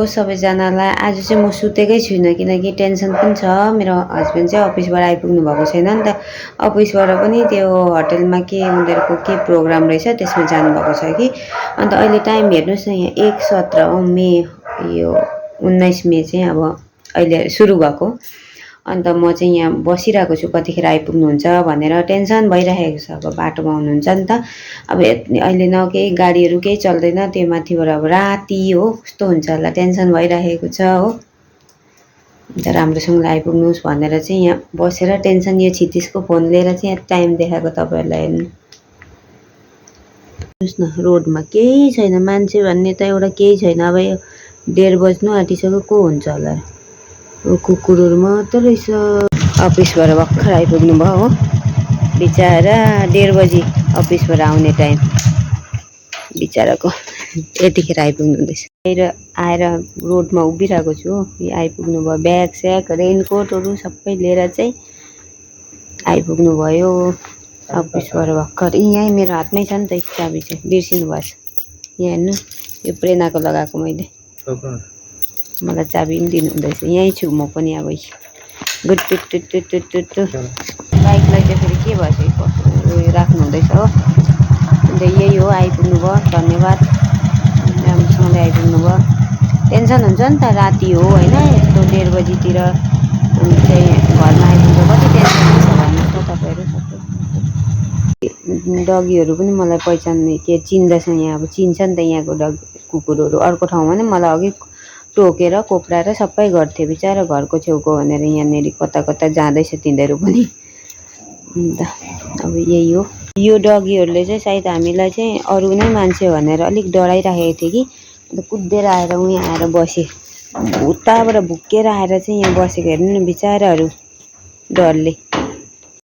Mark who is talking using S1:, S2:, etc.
S1: सबैजनालाई। आज चाहिँ म सुतेकै छुइनँ किनकि टेन्सन पनि छ। मेरो हस्बेन्ड चाहिँ अफिसबाट आइपुग्नु भएको छैन नि त। अफिसबाट पनि त्यो होटलमा के उनीहरूको के प्रोग्राम रहेछ त्यसमा जानुभएको छ कि। अन्त अहिले टाइम हेर्नुहोस् न, यहाँ 1:17 मे, यो 19 मे चाहिँ अब अहिले सुरु भएको। अन्त म चाहिँ यहाँ बसिरहेको छु कतिखेर आइपुग्नुहुन्छ भनेर टेन्सन भइरहेको छ। अब बाटोमा हुनुहुन्छ नि त। अब अहिले न केही गाडीहरू केही चल्दैन, त्यो माथिबाट अब राति हो कस्तो हुन्छ होला, टेन्सन भइरहेको छ हो। अन्त राम्रोसँगले आइपुग्नुहोस् भनेर चाहिँ यहाँ बसेर टेन्सन, यो क्षितिजको फोन लिएर चाहिँ यहाँ टाइम देखाएको तपाईँहरूलाई हेर्नु। हेर्नुहोस् न, रोडमा केही छैन, मान्छे भन्ने त एउटा केही छैन। अब यो 1:30 बज्नु आँटिसक्यो, को हुन्छ होला। कुकुरहरू मात्र रहेछ। अफिसबाट भर्खर आइपुग्नु भयो हो बिचरा। 1:30 बजी अफिसबाट आउने टाइम बिचराको, यतिखेर आइपुग्नु हुँदैछ। आएर रोडमा उभिरहेको छु हो, आइपुग्नु भयो। ब्याग स्याग रेनकोटहरू सबै लिएर चाहिँ आइपुग्नु भयो अफिसबाट भर्खर। यहीँ मेरो हातमै छ नि त चाबी चाहिँ, बिर्सिनु भएछ। यहाँ हेर्नु, यो प्रेरणाको लगाएको मैले, मलाई चाबी पनि दिनु हुँदैछ। यहीँ छु म पनि अब। गुड टुट टुट टुट टुट टुट टुट। बाइकलाई चाहिँ फेरि के भएछ उयो राख्नु हुँदैछ हो। अन्त यही हो, आइपुग्नु भयो, धन्यवाद। राम्रोसँगले आइपुग्नु भयो। टेन्सन हुन्छ नि त, राति हो होइन, यस्तो 1:30 बजीतिर चाहिँ घरमा आइपुग्दा कति टेन्सन हुन्छ भन्नुहोस् त तपाईँहरू सबै। डगीहरू पनि मलाई पहिचान्ने के चिन्दैछ यहाँ, अब चिन्छ नि त यहाँको कुकुरहरू। अर्को ठाउँमा नि मलाई अघि टोकेर कोप्राएर सबै गर्थ्यो बिचरा, घरको छेउको भनेर यहाँनिर कता कता जाँदैछ तिनीहरू पनि। अन्त अब यही हो। यो डगीहरूले चाहिँ सायद हामीलाई चाहिँ अरू नै मान्छे भनेर अलिक डराइराखेको थियो कि। अन्त कुद्देर आएर उहीँ आएर बसे, उताबाट भुक्केर आएर चाहिँ यहाँ बसेको। हेर्नु न बिचराहरू डरले।